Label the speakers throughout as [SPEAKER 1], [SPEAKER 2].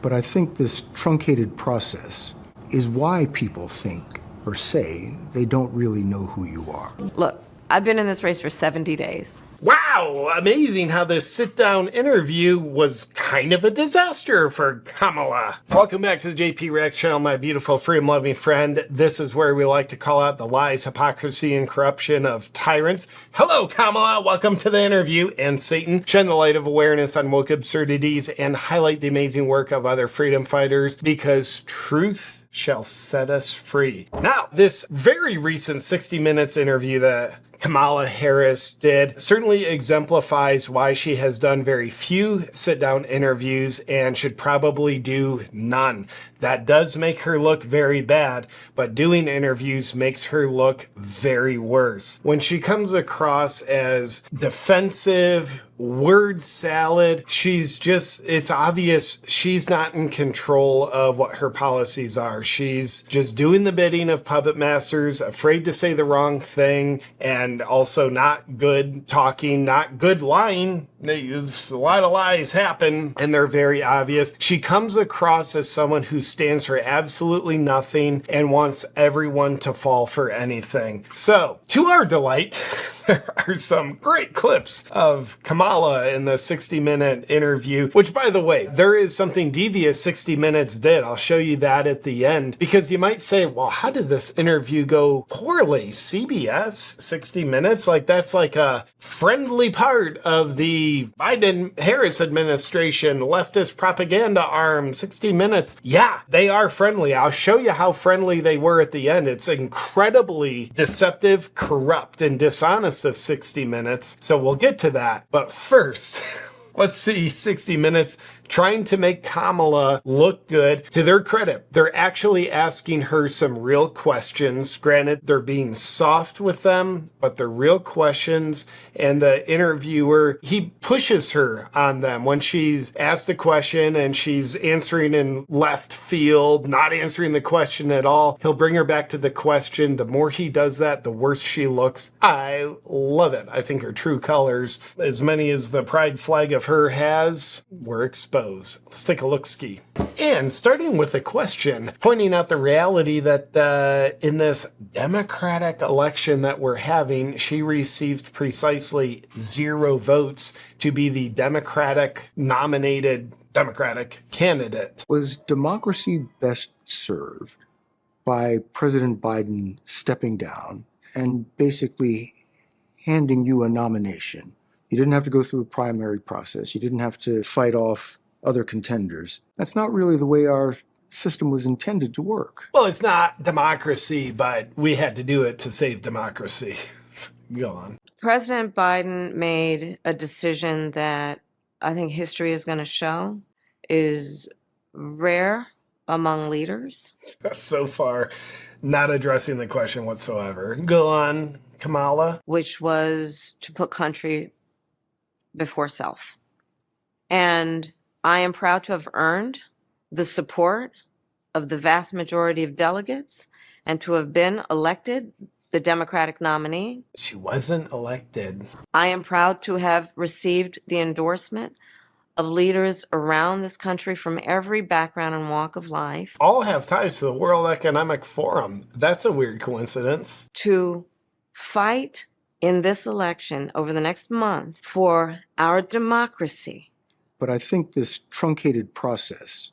[SPEAKER 1] But I think this truncated process is why people think or say they don't really know who you are.
[SPEAKER 2] Look, I've been in this race for 70 days.
[SPEAKER 3] Wow, amazing how this sit-down interview was kind of a disaster for Kamala. Welcome back to the JP Reacts channel, my beautiful freedom-loving friend. This is where we like to call out the lies, hypocrisy, and corruption of tyrants. Hello, Kamala. Welcome to the interview. And Satan, shine the light of awareness on woke absurdities and highlight the amazing work of other freedom fighters, because truth shall set us free. Now, this very recent 60 Minutes interview that Kamala Harris did certainly exemplifies why she has done very few sit-down interviews and should probably do none. That does make her look very bad, but doing interviews makes her look very worse. When she comes across as defensive, word salad, it's obvious she's not in control of what her policies are. She's just doing the bidding of puppet masters, afraid to say the wrong thing, and also not good talking, not good lying. A lot of lies happen, and they're very obvious. She comes across as someone who stands for absolutely nothing and wants everyone to fall for anything. So, to our delight, there are some great clips of Kamala in the 60-minute interview, which, by the way, there is something devious 60 Minutes did. I'll show you that at the end, because you might say, well, how did this interview go poorly? CBS, 60 Minutes? Like, that's like a friendly part of the Biden-Harris administration, leftist propaganda arm, 60 Minutes. Yeah, they are friendly. I'll show you how friendly they were at the end. It's incredibly deceptive, corrupt, and dishonest of 60 Minutes. So we'll get to that. But first, let's see 60 Minutes trying to make Kamala look good. To their credit, they're actually asking her some real questions. Granted, they're being soft with them, but they're real questions. And the interviewer, he pushes her on them when she's asked a question and she's answering in left field, not answering the question at all. He'll bring her back to the question. The more he does that, the worse she looks. I love it. I think her true colors, as many as the pride flag of her has, were exposed. Let's take a look-ski. And starting with a question, pointing out the reality that in this Democratic election that we're having, she received precisely 0 votes to be the Democratic-nominated Democratic candidate.
[SPEAKER 1] Was democracy best served by President Biden stepping down and basically handing you a nomination? You didn't have to go through a primary process. You didn't have to fight off other contenders. That's not really the way our system was intended to work.
[SPEAKER 3] Well, it's not democracy, but we had to do it to save democracy. Go on.
[SPEAKER 2] President Biden made a decision that I think history is going to show is rare among leaders.
[SPEAKER 3] So far, not addressing the question whatsoever. Go on, Kamala.
[SPEAKER 2] Which was to put country before self. And I am proud to have earned the support of the vast majority of delegates and to have been elected the Democratic nominee.
[SPEAKER 3] She wasn't elected.
[SPEAKER 2] I am proud to have received the endorsement of leaders around this country from every background and walk of life.
[SPEAKER 3] All have ties to the World Economic Forum. That's a weird coincidence.
[SPEAKER 2] To fight in this election over the next month for our democracy.
[SPEAKER 1] But I think this truncated process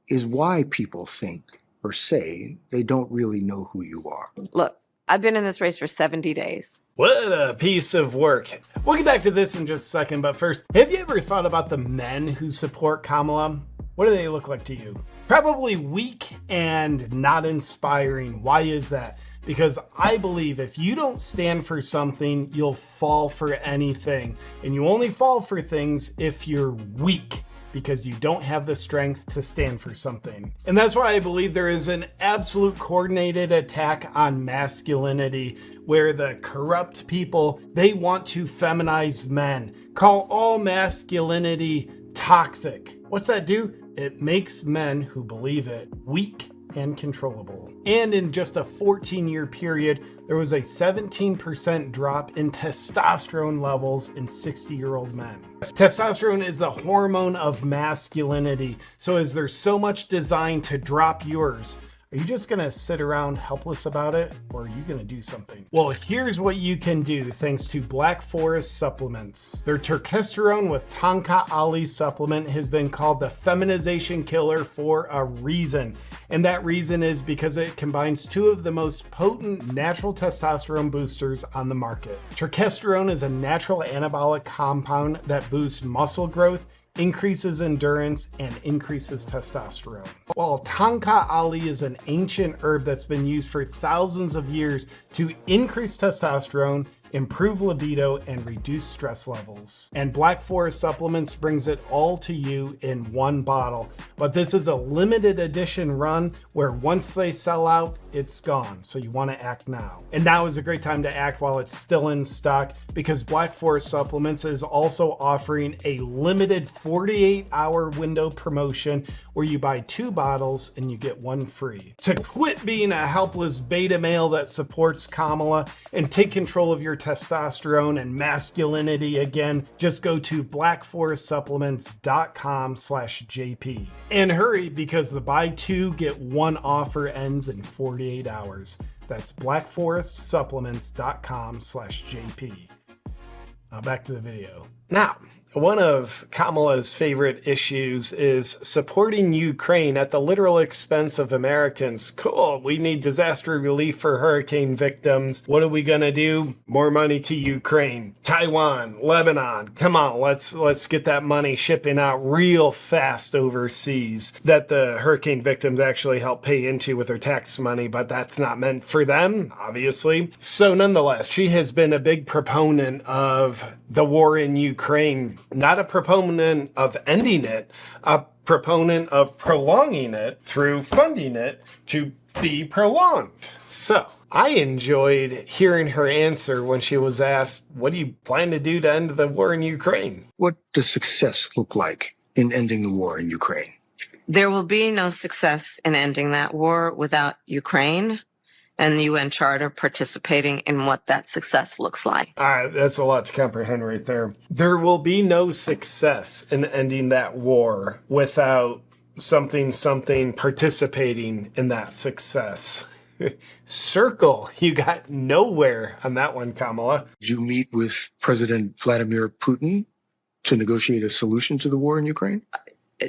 [SPEAKER 1] is why people think or say they don't really know who you are.
[SPEAKER 2] Look, I've been in this race for 70 days.
[SPEAKER 3] What a piece of work. We'll get back to this in just a second, but first, have you ever thought about the men who support Kamala? What do they look like to you? Probably weak and not inspiring. Why is that? Because I believe if you don't stand for something, you'll fall for anything. And you only fall for things if you're weak, because you don't have the strength to stand for something. And that's why I believe there is an absolute coordinated attack on masculinity, where the corrupt people, they want to feminize men, call all masculinity toxic. What's that do? It makes men who believe it weak and controllable. And in just a 14-year period, there was a 17% drop in testosterone levels in 60-year-old men. Testosterone is the hormone of masculinity. So is there so much designed to drop yours? Are you just gonna sit around helpless about it, or are you gonna do something? Well, here's what you can do thanks to Black Forest supplements. Their Turkesterone with Tonka Ali supplement has been called the feminization killer for a reason. And that reason is because it combines two of the most potent natural testosterone boosters on the market. Turkesterone is a natural anabolic compound that boosts muscle growth, increases endurance, and increases testosterone. While Tonka Ali is an ancient herb that's been used for thousands of years to increase testosterone, improve libido, and reduce stress levels. And Black Forest Supplements brings it all to you in one bottle. But this is a limited edition run where once they sell out, it's gone. So you want to act now. And now is a great time to act while it's still in stock, because Black Forest Supplements is also offering a limited 48-hour window promotion where you buy 2 bottles and you get 1 free. To quit being a helpless beta male that supports Kamala and take control of your testosterone and masculinity again, just go to blackforestsupplements.com/JP. And hurry, because the buy 2 get 1 offer ends in 48 hours. That's blackforestsupplements.com/JP. Now back to the video. Now, one of Kamala's favorite issues is supporting Ukraine at the literal expense of Americans. Cool, we need disaster relief for hurricane victims. What are we gonna do? More money to Ukraine, Taiwan, Lebanon. Come on, let's get that money shipping out real fast overseas that the hurricane victims actually help pay into with their tax money, but that's not meant for them, obviously. So nonetheless, she has been a big proponent of the war in Ukraine. Not a proponent of ending it, a proponent of prolonging it through funding it to be prolonged. So I enjoyed hearing her answer when she was asked, what do you plan to do to end the war in Ukraine?
[SPEAKER 1] What does success look like in ending the war in Ukraine?
[SPEAKER 2] There will be no success in ending that war without Ukraine and the UN Charter participating in what that success looks like.
[SPEAKER 3] All right, that's a lot to comprehend right there. There will be no success in ending that war without something participating in that success. Circle, you got nowhere on that one, Kamala.
[SPEAKER 1] Did you meet with President Vladimir Putin to negotiate a solution to the war in Ukraine?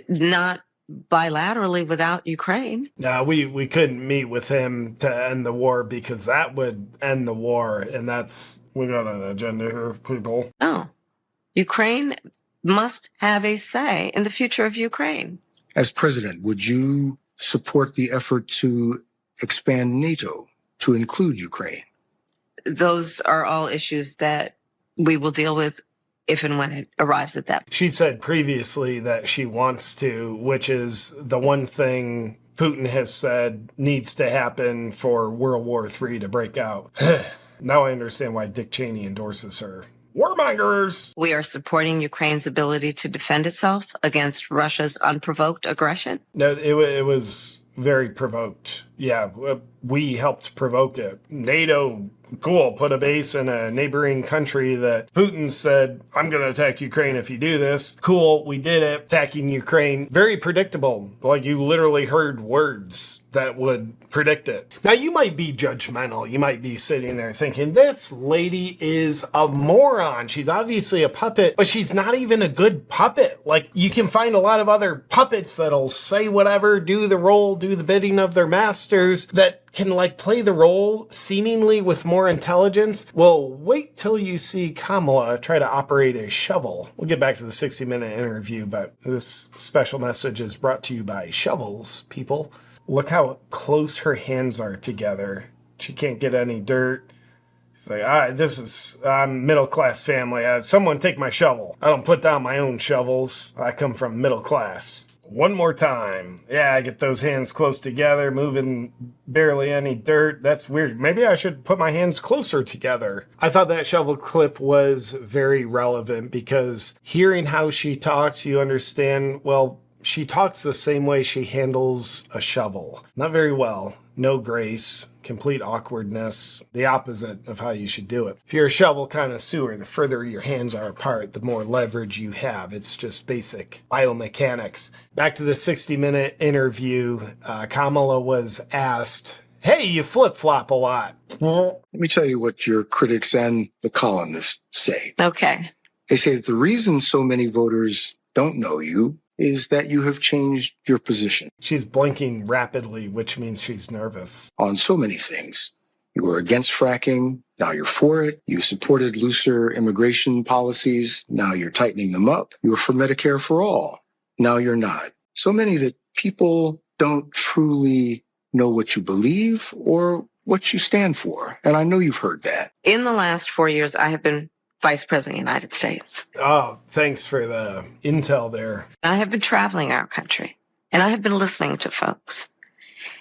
[SPEAKER 2] Not bilaterally without Ukraine.
[SPEAKER 3] No, we couldn't meet with him to end the war because that would end the war. And we got an agenda here, people.
[SPEAKER 2] No. Ukraine must have a say in the future of Ukraine.
[SPEAKER 1] As president, would you support the effort to expand NATO to include Ukraine?
[SPEAKER 2] Those are all issues that we will deal with if and when it arrives at that.
[SPEAKER 3] She said previously that she wants to, which is the one thing Putin has said needs to happen for World War III to break out. Now I understand why Dick Cheney endorses her. Warmongers!
[SPEAKER 2] We are supporting Ukraine's ability to defend itself against Russia's unprovoked aggression.
[SPEAKER 3] No, it was very provoked. Yeah, we helped provoke it. NATO, cool, put a base in a neighboring country that Putin said, I'm going to attack Ukraine if you do this. Cool, we did it, attacking Ukraine. Very predictable. Like you literally heard words that would predict it. Now, you might be judgmental. You might be sitting there thinking, this lady is a moron. She's obviously a puppet, but she's not even a good puppet. Like, you can find a lot of other puppets that'll say whatever, do the role, do the bidding of their masters, that can, like, play the role seemingly with more intelligence. Well, wait till you see Kamala try to operate a shovel. We'll get back to the 60-minute interview, but this special message is brought to you by shovels, people. Look how close her hands are together. She can't get any dirt. She's like, I'm middle-class family. Someone take my shovel. I don't put down my own shovels. I come from middle class. One more time. Yeah, I get those hands close together, moving barely any dirt. That's weird. Maybe I should put my hands closer together. I thought that shovel clip was very relevant because hearing how she talks, you understand, well, She talks the same way she handles a shovel. Not very well. No grace. Complete awkwardness. The opposite of how you should do it. If you're a shovel connoisseur, the further your hands are apart, the more leverage you have. It's just basic biomechanics. Back to the 60-minute interview, Kamala was asked, hey, you flip-flop a lot.
[SPEAKER 1] Let me tell you what your critics and the columnists say.
[SPEAKER 2] Okay.
[SPEAKER 1] They say that the reason so many voters don't know you is that you have changed your position
[SPEAKER 3] She's blinking rapidly, which means she's nervous.
[SPEAKER 1] on so many things. You were against fracking, now you're for it. You supported looser immigration policies, now you're tightening them up. You were for Medicare for all, now you're not. So many that people don't truly know what you believe or what you stand for. And I know you've heard that.
[SPEAKER 2] In the last 4 years, I have been Vice President of the United States.
[SPEAKER 3] Oh, thanks for the intel there.
[SPEAKER 2] I have been traveling our country, and I have been listening to folks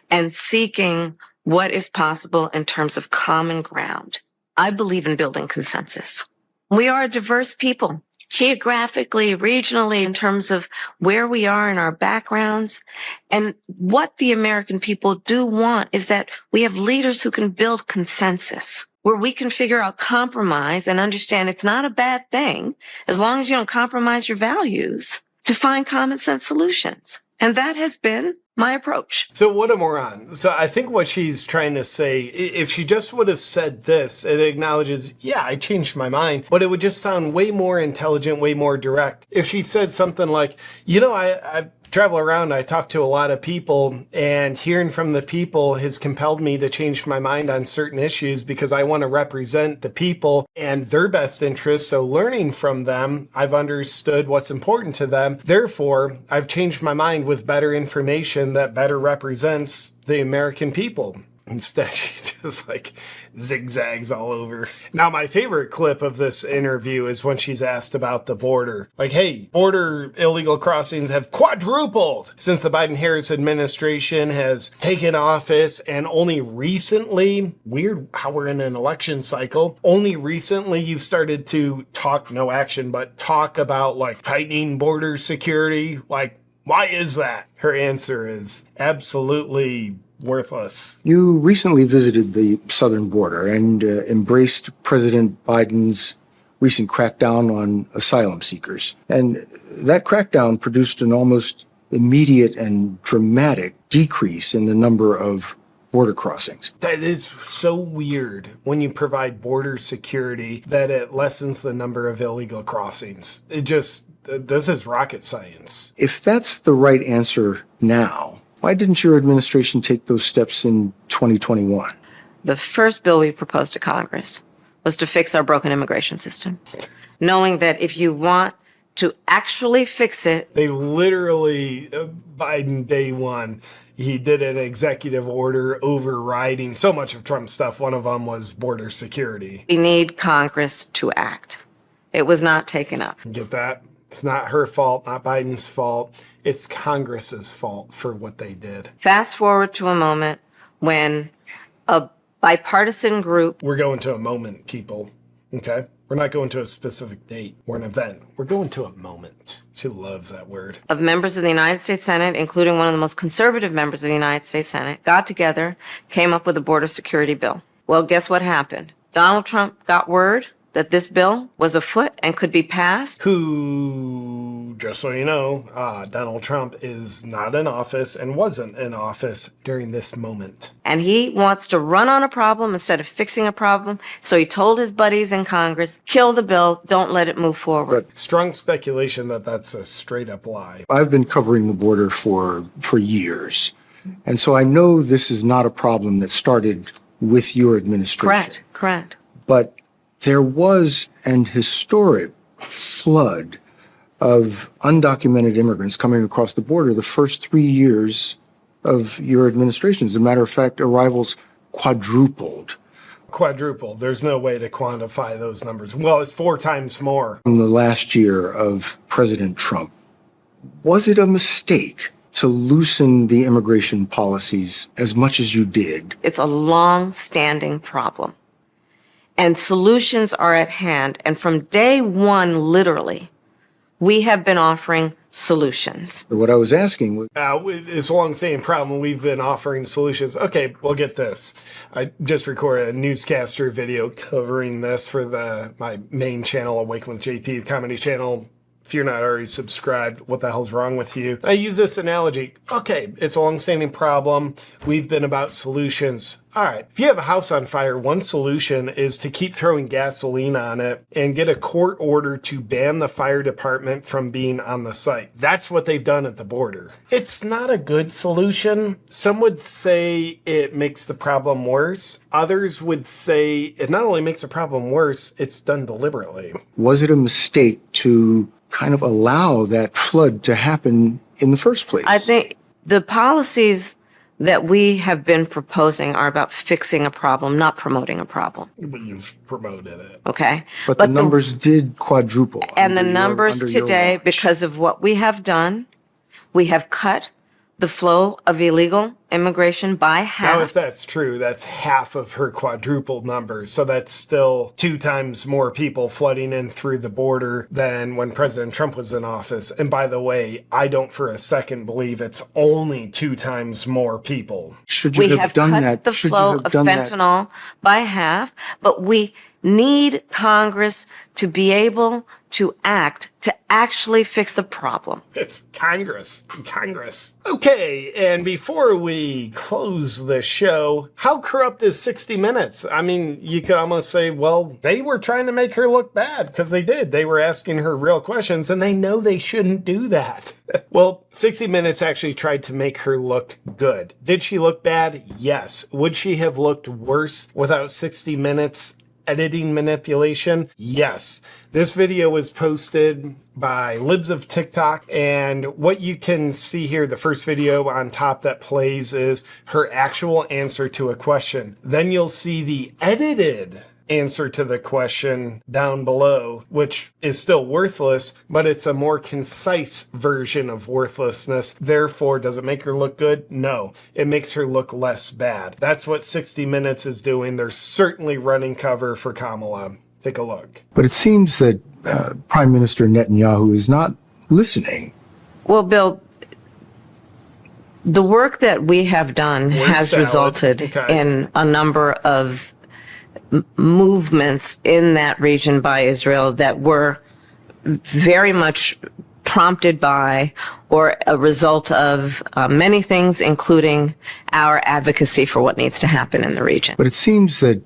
[SPEAKER 2] and seeking what is possible in terms of common ground. I believe in building consensus. We are a diverse people, geographically, regionally, in terms of where we are in our backgrounds. And what the American people do want is that we have leaders who can build consensus, where we can figure out compromise and understand it's not a bad thing, as long as you don't compromise your values, to find common sense solutions. And that has been my approach.
[SPEAKER 3] So what a moron. So I think what she's trying to say, if she just would have said this, it acknowledges, yeah, I changed my mind, but it would just sound way more intelligent, way more direct. If she said something like, I travel around, I talk to a lot of people, and hearing from the people has compelled me to change my mind on certain issues because I want to represent the people and their best interests. So learning from them, I've understood what's important to them. Therefore, I've changed my mind with better information that better represents the American people. Instead, she just zigzags all over. Now, my favorite clip of this interview is when she's asked about the border. Hey, border illegal crossings have quadrupled since the Biden-Harris administration has taken office, and only recently, weird how we're in an election cycle, only recently you've started to talk, no action, but talk about tightening border security. Why is that? Her answer is absolutely worthless.
[SPEAKER 1] You recently visited the southern border and embraced President Biden's recent crackdown on asylum seekers. And that crackdown produced an almost immediate and dramatic decrease in the number of border crossings.
[SPEAKER 3] That is so weird when you provide border security that it lessens the number of illegal crossings. This is rocket science.
[SPEAKER 1] If that's the right answer now, why didn't your administration take those steps in 2021?
[SPEAKER 2] The first bill we proposed to Congress was to fix our broken immigration system, knowing that if you want to actually fix it.
[SPEAKER 3] They literally, Biden day one, he did an executive order overriding so much of Trump's stuff. One of them was border security.
[SPEAKER 2] We need Congress to act. It was not taken up.
[SPEAKER 3] Get that? It's not her fault, not Biden's fault. It's Congress's fault for what they did.
[SPEAKER 2] Fast forward to a moment when a bipartisan group.
[SPEAKER 3] We're going to a moment, people. Okay? We're not going to a specific date or an event. We're going to a moment. She loves that word.
[SPEAKER 2] Of members of the United States Senate, including one of the most conservative members of the United States Senate, got together, came up with a border security bill. Well, guess what happened? Donald Trump got word that this bill was afoot and could be passed.
[SPEAKER 3] Who, just so you know, Donald Trump is not in office and wasn't in office during this moment.
[SPEAKER 2] And he wants to run on a problem instead of fixing a problem. So he told his buddies in Congress, kill the bill, don't let it move forward.
[SPEAKER 1] But
[SPEAKER 3] strong speculation that that's a straight up lie.
[SPEAKER 1] I've been covering the border for years. And so I know this is not a problem that started with your administration.
[SPEAKER 2] Correct.
[SPEAKER 1] But there was an historic flood of undocumented immigrants coming across the border the first 3 years of your administration. As a matter of fact, arrivals quadrupled.
[SPEAKER 3] Quadruple. There's no way to quantify those numbers. Well, it's 4 times more.
[SPEAKER 1] In the last year of President Trump, was it a mistake to loosen the immigration policies as much as you did?
[SPEAKER 2] It's a long-standing problem. And solutions are at hand. And from day one, literally, we have been offering solutions.
[SPEAKER 1] What I was asking was,
[SPEAKER 3] It's a long-standing problem. We've been offering solutions. Okay, well, get this. I just recorded a newscaster video covering this for my main channel, Awaken with JP, the comedy channel. If you're not already subscribed, what the hell's wrong with you? I use this analogy. Okay, it's a long-standing problem. We've been about solutions. All right, if you have a house on fire, one solution is to keep throwing gasoline on it and get a court order to ban the fire department from being on the site. That's what they've done at the border. It's not a good solution. Some would say it makes the problem worse. Others would say it not only makes the problem worse, it's done deliberately.
[SPEAKER 1] was it a mistake to kind of allow that flood to happen in the first place?
[SPEAKER 2] I think the policies that we have been proposing are about fixing a problem, not promoting a problem.
[SPEAKER 3] But you've promoted it.
[SPEAKER 2] Okay?
[SPEAKER 1] But the numbers did quadruple.
[SPEAKER 2] And the
[SPEAKER 1] under
[SPEAKER 2] numbers
[SPEAKER 1] your
[SPEAKER 2] today,
[SPEAKER 1] watch.
[SPEAKER 2] because of what we have done, we have cut the flow of illegal immigration by half.
[SPEAKER 3] Now, if that's true, that's half of her quadrupled numbers. So that's still 2 times more people flooding in through the border than when President Trump was in office. And by the way, I don't for a second believe it's only 2 times more people.
[SPEAKER 1] Should you
[SPEAKER 2] We
[SPEAKER 1] have
[SPEAKER 2] have
[SPEAKER 1] done
[SPEAKER 2] cut
[SPEAKER 1] that?
[SPEAKER 2] the
[SPEAKER 1] Should you
[SPEAKER 2] flow
[SPEAKER 1] have
[SPEAKER 2] of
[SPEAKER 1] done that?
[SPEAKER 2] fentanyl by half, but we need Congress to be able to act to actually fix the problem.
[SPEAKER 3] It's Congress. Congress. Okay, and before we close the show, how corrupt is 60 Minutes? I mean, you could almost say, well, they were trying to make her look bad, because they did. They were asking her real questions, and they know they shouldn't do that. Well, 60 Minutes actually tried to make her look good. Did she look bad? Yes. Would she have looked worse without 60 Minutes editing manipulation? Yes. This video was posted by Libs of TikTok, and what you can see here, the first video on top that plays is her actual answer to a question. Then you'll see the edited answer to the question down below, which is still worthless, but it's a more concise version of worthlessness. Therefore, does it make her look good? No. It makes her look less bad. That's what 60 Minutes is doing. They're certainly running cover for Kamala. Take a look.
[SPEAKER 1] But it seems that Prime Minister Netanyahu is not listening.
[SPEAKER 2] Well, Bill, the work that we have done has
[SPEAKER 3] salad.
[SPEAKER 2] resulted
[SPEAKER 3] Okay.
[SPEAKER 2] in a number of movements in that region by Israel that were very much prompted by or a result of many things, including our advocacy for what needs to happen in the region.
[SPEAKER 1] But it seems that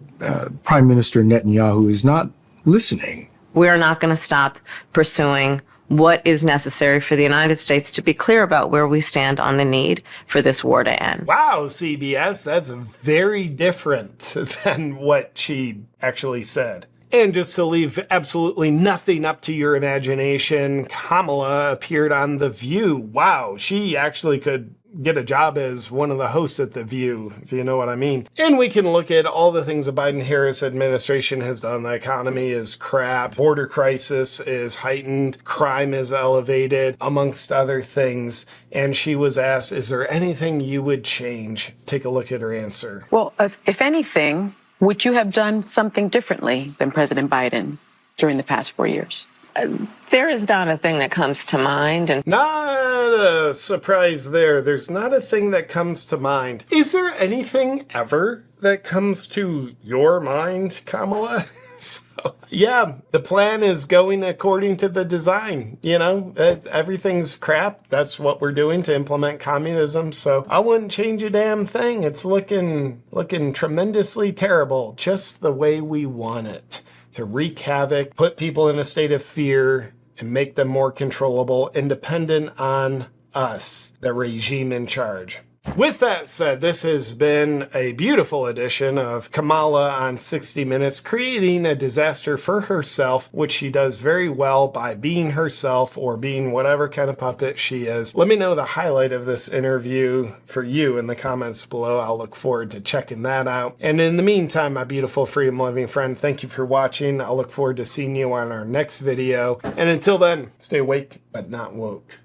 [SPEAKER 1] Prime Minister Netanyahu is not listening.
[SPEAKER 2] We're not going to stop pursuing what is necessary for the United States to be clear about where we stand on the need for this war to end.
[SPEAKER 3] Wow, CBS, that's very different than what she actually said. And just to leave absolutely nothing up to your imagination, Kamala appeared on The View. Wow, she actually could get a job as one of the hosts at The View, if you know what I mean. And we can look at all the things the Biden-Harris administration has done. The economy is crap. Border crisis is heightened. Crime is elevated, amongst other things. And she was asked, is there anything you would change? Take a look at her answer.
[SPEAKER 4] Well, if anything, would you have done something differently than President Biden during the past 4 years?
[SPEAKER 2] There is not a thing that comes to mind. And
[SPEAKER 3] Not a surprise there. There's not a thing that comes to mind. Is there anything ever that comes to your mind, Kamala? So, yeah, the plan is going according to the design. You know, everything's crap. That's what we're doing to implement communism. So I wouldn't change a damn thing. It's looking tremendously terrible, just the way we want it. To wreak havoc, put people in a state of fear, and make them more controllable, and dependent on us, the regime in charge. With that said, this has been a beautiful edition of Kamala on 60 Minutes, creating a disaster for herself, which she does very well by being herself or being whatever kind of puppet she is. Let me know the highlight of this interview for you in the comments below. I'll look forward to checking that out. And in the meantime, my beautiful freedom-loving friend, thank you for watching. I'll look forward to seeing you on our next video. And until then, stay awake but not woke.